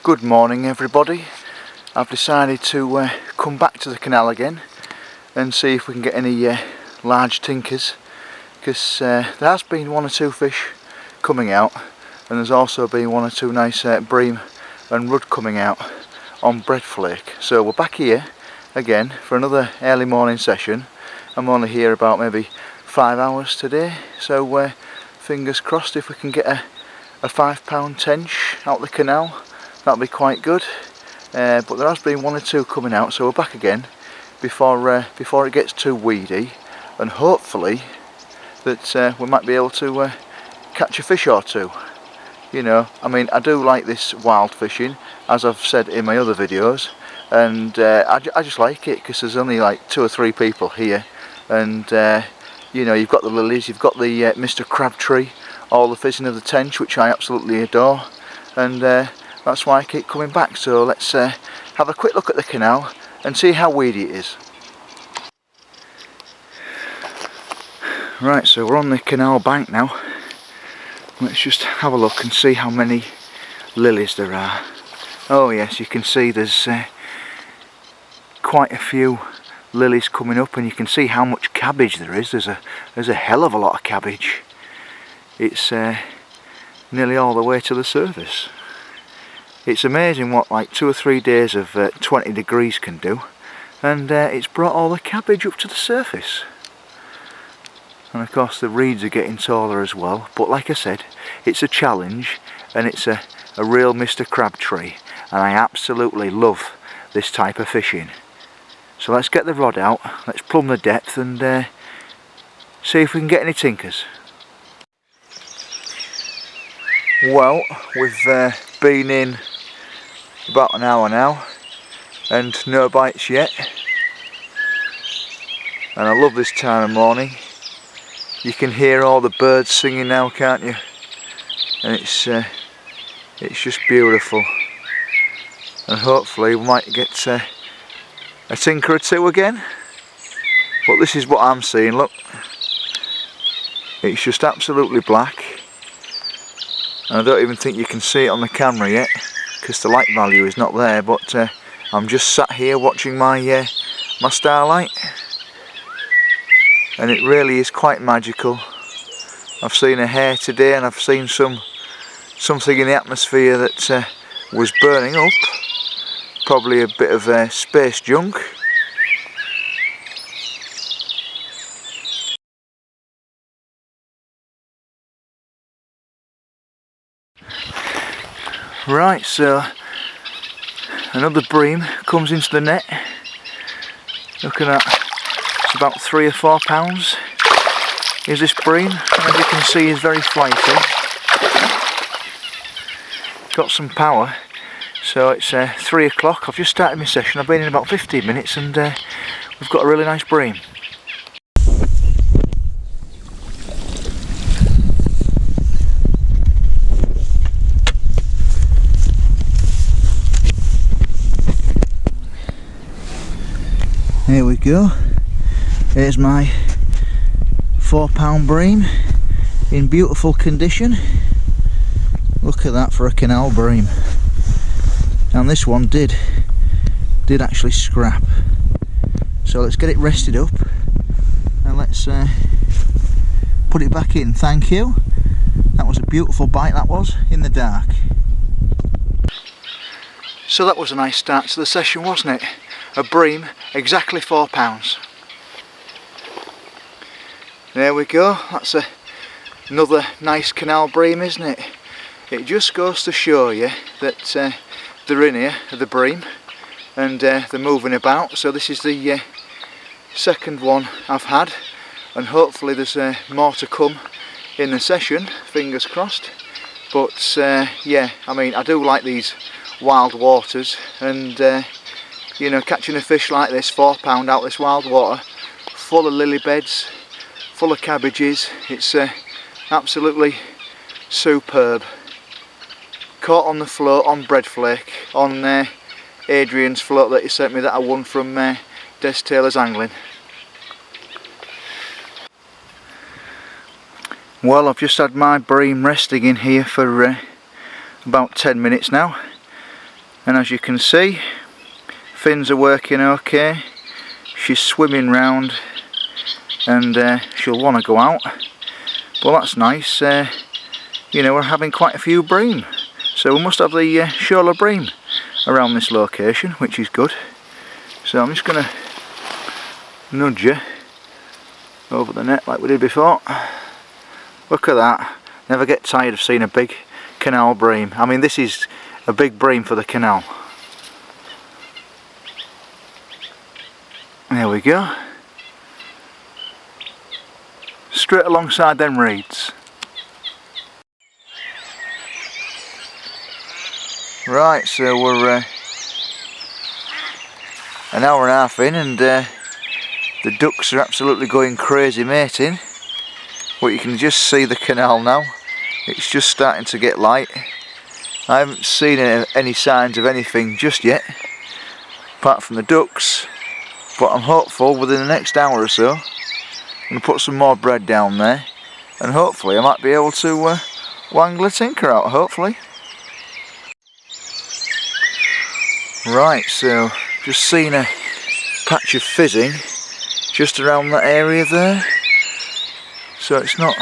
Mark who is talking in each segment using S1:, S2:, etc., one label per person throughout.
S1: Good morning everybody. I've decided to come back to the canal again and see if we can get any large tinkers, because there has been one or two fish coming out, and there's also been one or two nice bream and rudd coming out on bread flake. So we're back here again for another early morning session. I'm only here about maybe 5 hours today, so fingers crossed if we can get a £5 tench out the canal, that'll be quite good. But there has been one or two coming out, so we're back again before it gets too weedy, and hopefully that we might be able to catch a fish or two. You know, I mean, I do like this wild fishing, as I've said in my other videos, and I just like it because there's only like 2 or 3 people here, and you know, you've got the lilies, you've got the Mr. Crabtree, all the fizzing of the tench, which I absolutely adore, and that's why I keep coming back. So let's have a quick look at the canal and see how weedy it is. Right, so we're on the canal bank now. Let's just have a look and see how many lilies there are. Oh yes, you can see there's quite a few lilies coming up, and you can see how much cabbage there is. There's a hell of a lot of cabbage. It's nearly all the way to the surface. It's amazing what like 2 or 3 days of 20 degrees can do, and it's brought all the cabbage up to the surface. And of course the reeds are getting taller as well, but like I said, it's a challenge, and it's a real Mr. Crabtree, and I absolutely love this type of fishing. So let's get the rod out, let's plumb the depth and see if we can get any tinkers. Well, we've been in about an hour now and no bites yet, and I love this time of morning. You can hear all the birds singing now, can't you? And it's just beautiful, and hopefully we might get a tinker or two again. But this is what I'm seeing, look, it's just absolutely black. And I don't even think you can see it on the camera yet because the light value is not there, but I'm just sat here watching my my starlight, and it really is quite magical. I've seen a hare today, and I've seen something in the atmosphere that was burning up, probably a bit of space junk. Right, so another bream comes into the net. Looking at, it's about 3 or 4 pounds is this bream, and as you can see, is very flighty. Got some power. So it's 3 o'clock. I've just started my session. I've been in about 15 minutes, and we've got a really nice bream. Here we go. Here's my £4 bream in beautiful condition. Look at that for a canal bream. And this one did actually scrap. So let's get it rested up and let's put it back in. Thank you. That was a beautiful bite, that was, in the dark. So that was a nice start to the session, wasn't it? A bream, exactly £4. There we go, that's another nice canal bream, isn't it? It just goes to show you that they're in here, the bream, and they're moving about. So this is the second one I've had, and hopefully there's more to come in the session, fingers crossed. But yeah, I mean, I do like these wild waters, and you know, catching a fish like this, £4 out this wild water, full of lily beds, full of cabbages, it's absolutely superb. Caught on the float, on bread flake, on Adrian's float that he sent me that I won from Des Taylor's Angling. Well, I've just had my bream resting in here for about 10 minutes now, And as you can see, fins are working okay. She's swimming round, and she'll want to go out. Well, that's nice. You know, we're having quite a few bream, so we must have the shoal bream around this location, which is good. So I'm just going to nudge her over the net like we did before. Look at that. Never get tired of seeing a big canal bream. I mean, this is a big bream for the canal. There we go. Straight alongside them reeds. Right, so we're an hour and a half in, and the ducks are absolutely going crazy mating. But you can just see the canal now. It's just starting to get light. I haven't seen any signs of anything just yet, apart from the ducks. But I'm hopeful within the next hour or so, I'm going to put some more bread down there, and hopefully I might be able to wangle a tinker out, hopefully. Right, so just seen a patch of fizzing just around that area there, so it's not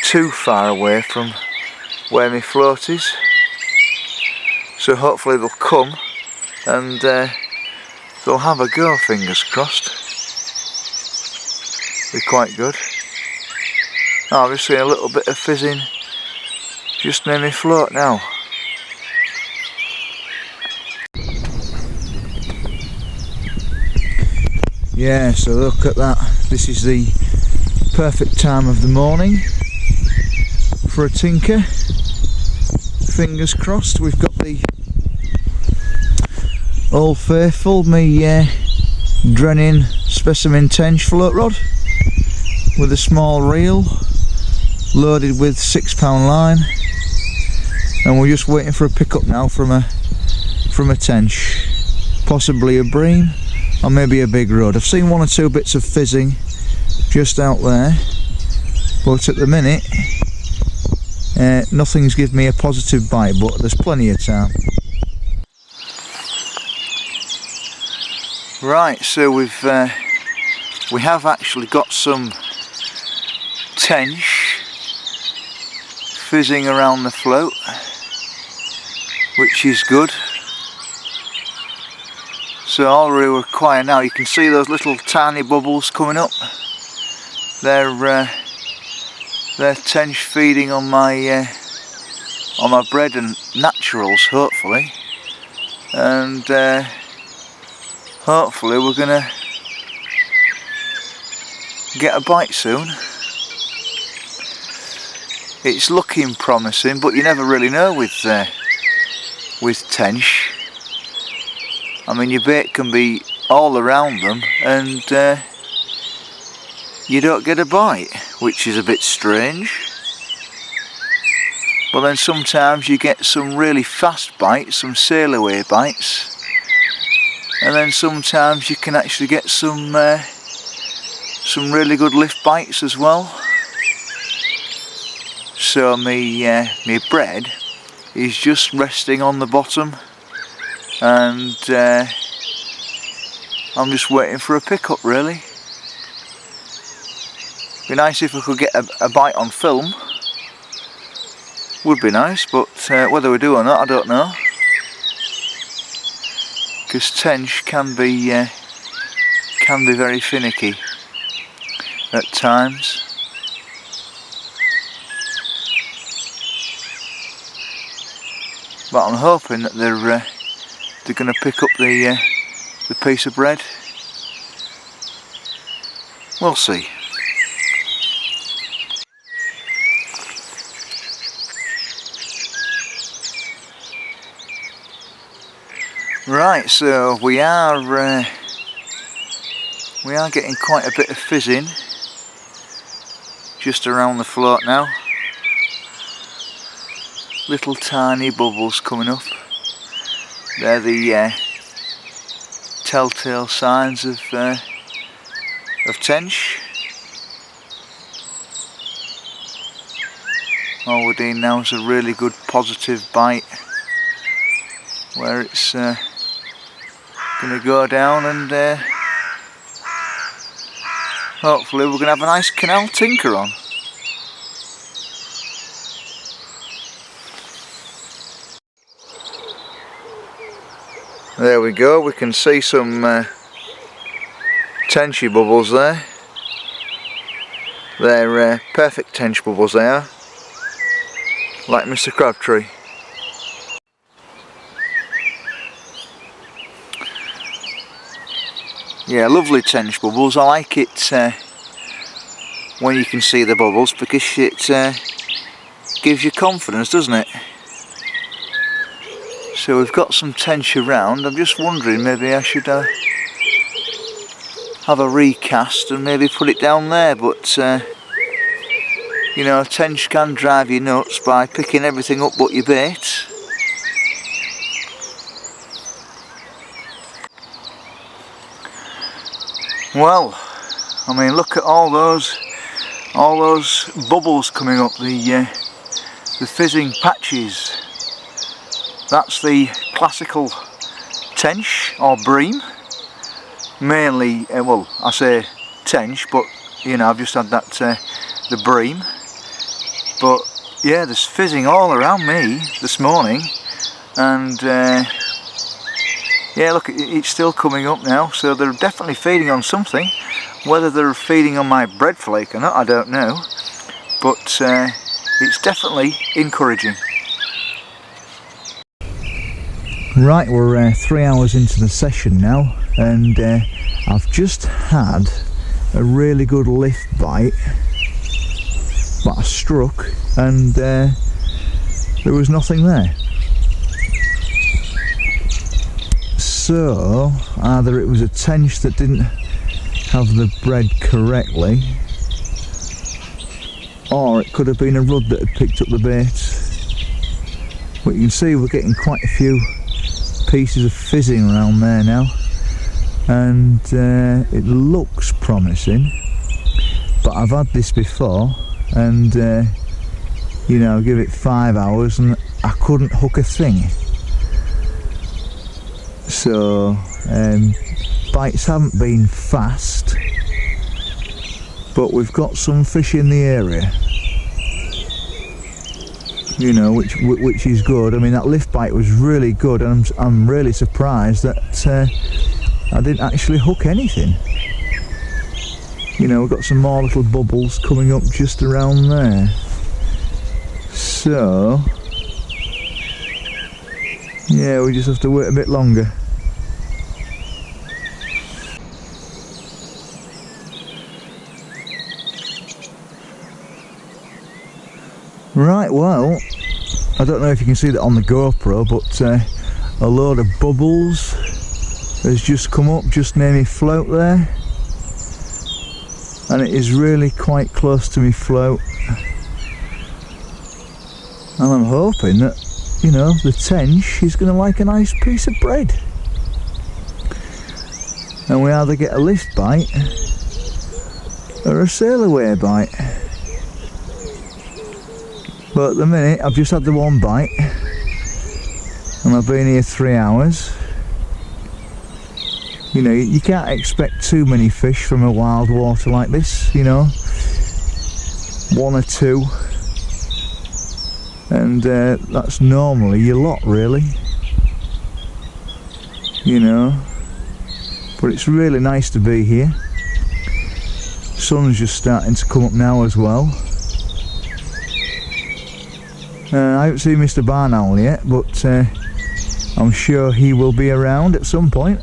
S1: too far away from where my float is, so hopefully they'll come and they'll have a go, fingers crossed. Be quite good. Oh, I've just seen a little bit of fizzing just near my float now. Yeah, so look at that. This is the perfect time of the morning for a tinker. Fingers crossed. We've got the Old Faithful, me Bream Specimen Tench float rod with a small reel loaded with 6-pound line, and we're just waiting for a pickup now from a tench, possibly a bream or maybe a big rod. I've seen 1 or 2 bits of fizzing just out there, but at the minute nothing's given me a positive bite, but there's plenty of time. Right, so we have actually got some tench fizzing around the float, which is good. So all we require now, you can see those little tiny bubbles coming up. They're tench feeding on my bread and naturals, hopefully, and hopefully we're gonna get a bite soon. It's looking promising, but you never really know with tench. I mean, your bait can be all around them and you don't get a bite, which is a bit strange. But then sometimes you get some really fast bites, some sail away bites, and then sometimes you can actually get some really good lift bites as well. So my bread is just resting on the bottom, and I'm just waiting for a pickup, really. Be nice if we could get a bite on film. Would be nice, but whether we do or not, I don't know. Because tench can be very finicky at times. But I'm hoping that they're going to pick up the piece of bread. We'll see. Right, so we are getting quite a bit of fizzing just around the float now. Little tiny bubbles coming up. They're the telltale signs of tench. All we're doing now is a really good positive bite where it's going to go down, and hopefully we're going to have a nice canal tinker on. There we go, we can see some tenchy bubbles there. They're perfect tench bubbles they are, like Mr. Crabtree. Yeah, lovely tench bubbles. I like it when you can see the bubbles, because it gives you confidence, doesn't it? So we've got some tench around. I'm just wondering, maybe I should have a recast and maybe put it down there, but you know, tench can drive you nuts by picking everything up but your bait. Well, I mean, look at all those bubbles coming up, the fizzing patches. That's the classical tench or bream. Mainly, well, I say tench, but you know, I've just had that the bream. But yeah, there's fizzing all around me this morning, and yeah, look, it's still coming up now. So they're definitely feeding on something. Whether they're feeding on my bread flake or not, I don't know. But it's definitely encouraging. Right, we're 3 hours into the session now, and I've just had a really good lift bite, but I struck and there was nothing there. So either it was a tench that didn't have the bread correctly, or it could have been a rudd that had picked up the bait. But you can see we're getting quite a few pieces of fizzing around there now, and it looks promising. But I've had this before, and you know, give it 5 hours and I couldn't hook a thing. So bites haven't been fast, but we've got some fish in the area, you know, which is good. I mean, that lift bite was really good, and I'm really surprised that I didn't actually hook anything. You know, we've got some more little bubbles coming up just around there. So yeah, we just have to wait a bit longer. Right, well, I don't know if you can see that on the GoPro, but a load of bubbles has just come up just near me float there, and it is really quite close to me float, and I'm hoping that, you know, the tench is going to like a nice piece of bread, and we either get a lift bite or a sail away bite. But at the minute I've just had the one bite, and I've been here 3 hours. You know, you can't expect too many fish from a wild water like this, you know, 1 or 2, and that's normally your lot, really, you know. But it's really nice to be here. Sun's just starting to come up now as well. I haven't seen Mr. Barn Owl yet, but I'm sure he will be around at some point.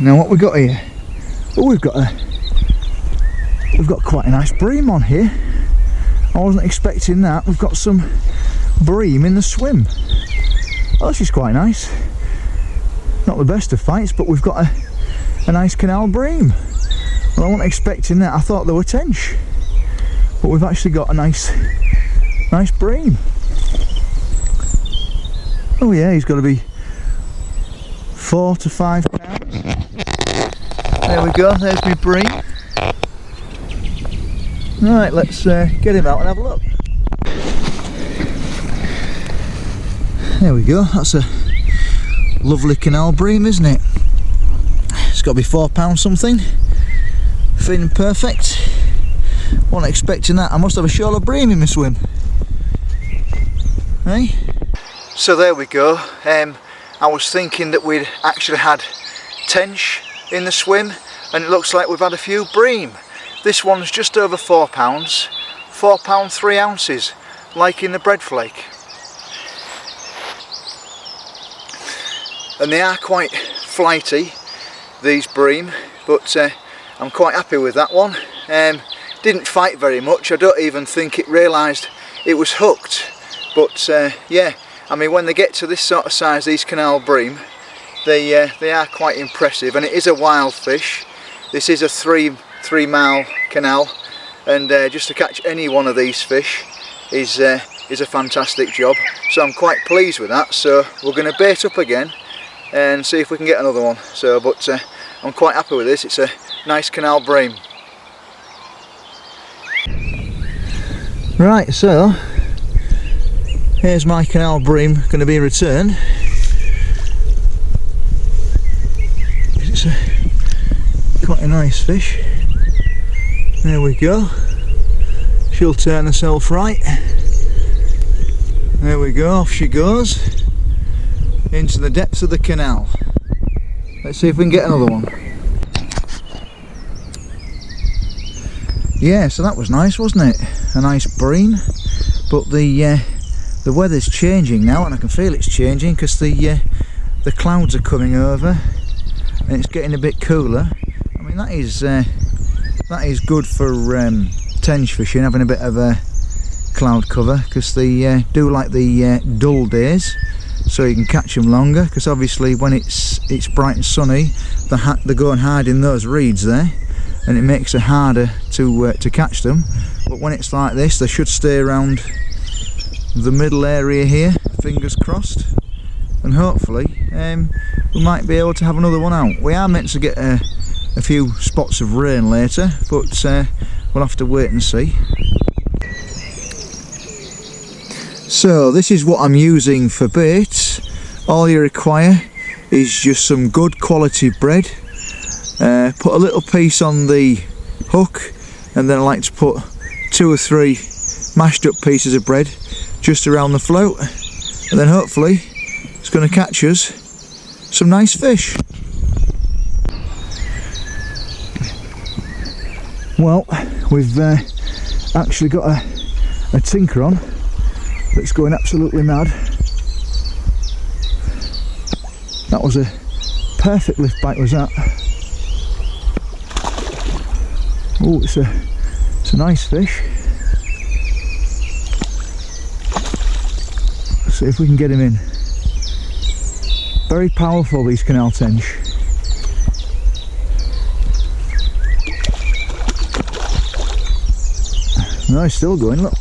S1: Now what we got here? Oh, we've got quite a nice bream on here. I wasn't expecting that. We've got some bream in the swim. Oh, this is quite nice. Not the best of fights, but we've got a nice canal bream. Well, I wasn't expecting that. I thought they were tench, but we've actually got a nice bream. Oh yeah, he's got to be 4 to 5 pounds. There we go, there's my bream. Right, let's get him out and have a look. There we go, that's a lovely canal bream, isn't it? It's got to be £4 something. Feeling perfect. Wasn't expecting that. I must have a shoal of bream in my swim. Hey? So there we go. I was thinking that we'd actually had tench in the swim, and it looks like we've had a few bream. This one's just over £4, £4 3 ounces, like in the bread flake. And they are quite flighty, these bream, but I'm quite happy with that one. Didn't fight very much. I don't even think it realised it was hooked, but yeah, I mean, when they get to this sort of size, these canal bream, they are quite impressive, and it is a wild fish. This is a 3 mile canal, and just to catch any one of these fish is a fantastic job. So I'm quite pleased with that. So we're going to bait up again and see if we can get another one. So, but I'm quite happy with this. It's a nice canal bream. Right, so here's my canal bream going to be returned. It's quite a nice fish. There we go. She'll turn herself right. There we go, off she goes into the depths of the canal. Let's see if we can get another one. Yeah, so that was nice, wasn't it? A nice bream. But the weather's changing now, and I can feel it's changing because the clouds are coming over and it's getting a bit cooler. I mean, that is good for tench fishing, having a bit of a cloud cover, because they do like the dull days, so you can catch them longer. Because obviously when it's bright and sunny, they go and hide in those reeds there, and it makes it harder to catch them. But when it's like this, they should stay around the middle area here, fingers crossed, and hopefully we might be able to have another one out. We are meant to get a few spots of rain later, but we'll have to wait and see. So this is what I'm using for bait. All you require is just some good quality bread. Put a little piece on the hook, and then I like to put 2 or 3 mashed up pieces of bread just around the float, and then hopefully it's going to catch us some nice fish. Well, we've actually got a tinker on that's going absolutely mad. That was a perfect lift bite, was that? Oh, it's a nice fish. Let's see if we can get him in. Very powerful, these canal tench. No, he's still going, look.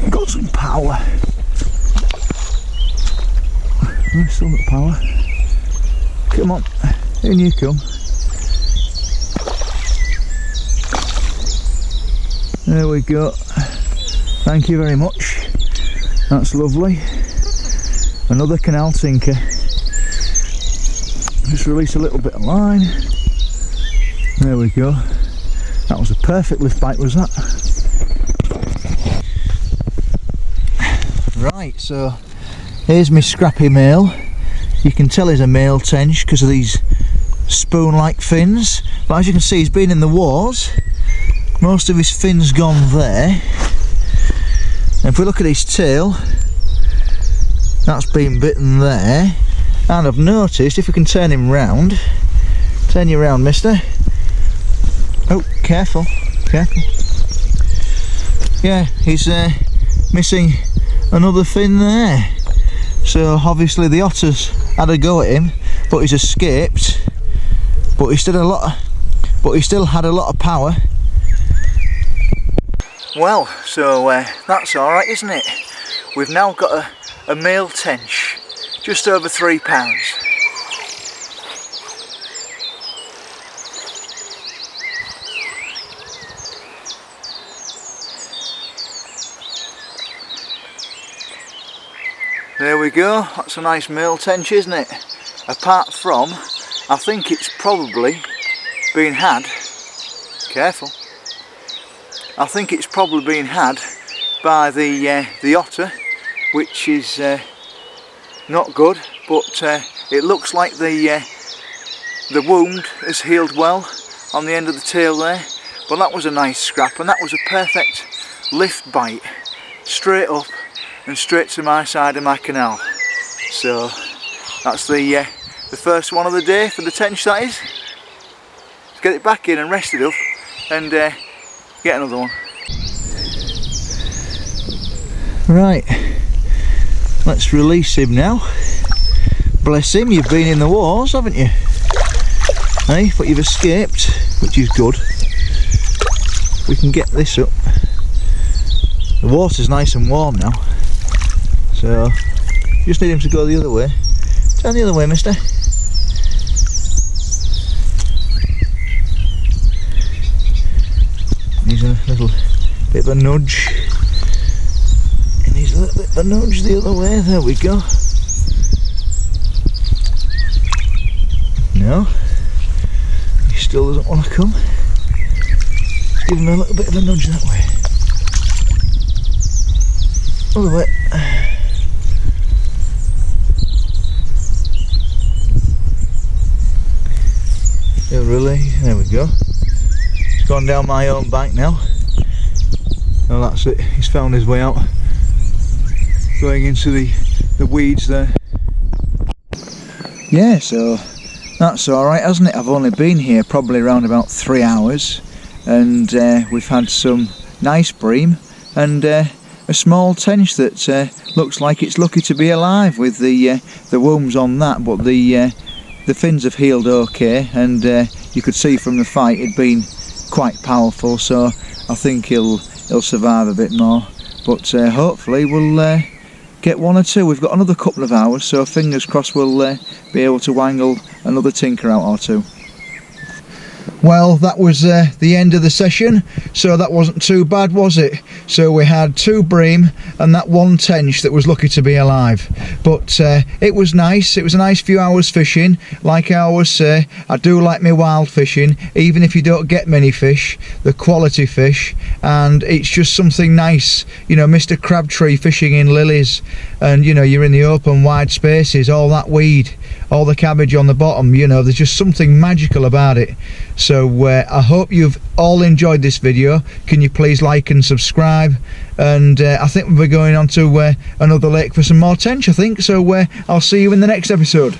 S1: Got some power. No, still got power. Come on, in you come. There we go. Thank you very much. That's lovely. Another canal tinker. Just release a little bit of line. There we go. That was a perfect lift bite, was that? Right, so here's my scrappy male. You can tell he's a male tench because of these spoon-like fins. But as you can see, he's been in the wars. Most of his fins gone there. And if we look at his tail, that's been bitten there. And I've noticed, if we can turn him round, turn you round, mister. Oh, careful, careful. Yeah, he's missing another fin there. So obviously the otters had a go at him, but he's escaped. But he still had a lot of power. Well, so that's all right, isn't it? We've now got a male tench, just over £3. There we go, that's a nice male tench, isn't it? Apart from, I think it's probably been had, careful, I think it's probably been had by the otter, which is not good, but it looks like the wound has healed well on the end of the tail there. But that was a nice scrap, and that was a perfect lift bite, straight up and straight to my side of my canal. So that's the first one of the day for the tench, that is. Let's get it back in and rest it up and get another one. Right, let's release him now. Bless him, you've been in the wars, haven't you? Hey, but you've escaped, which is good. We can get this up. The water's nice and warm now, so just need him to go the other way. Turn the other way, mister. Needs a little bit of a nudge. He needs a little bit of a nudge the other way. There we go. No, he still doesn't want to come. Give him a little bit of a nudge that way. Other way. Really, there we go. He's gone down my own bank now. Oh, that's it. He's found his way out. Going into the weeds there. Yeah, so that's alright, hasn't it? I've only been here probably around about 3 hours, and we've had some nice bream and a small tench that looks like it's lucky to be alive with the wounds on that, but the fins have healed okay, and you could see from the fight it'd been quite powerful, so I think he'll survive a bit more. But hopefully we'll get one or two. We've got another couple of hours, so fingers crossed we'll be able to wangle another tinker out or two. Well, that was the end of the session, so that wasn't too bad, was it? So we had 2 bream and that 1 tench that was lucky to be alive. But it was nice. It was a nice few hours fishing. Like I always say, I do like my wild fishing, even if you don't get many fish, the quality fish, and it's just something nice. You know, Mr. Crabtree fishing in lilies, and you know, you're in the open wide spaces, all that weed, all the cabbage on the bottom, you know, there's just something magical about it. So I hope you've all enjoyed this video. Can you please like and subscribe, and I think we'll be going on to another lake for some more tench, I think. So I'll see you in the next episode.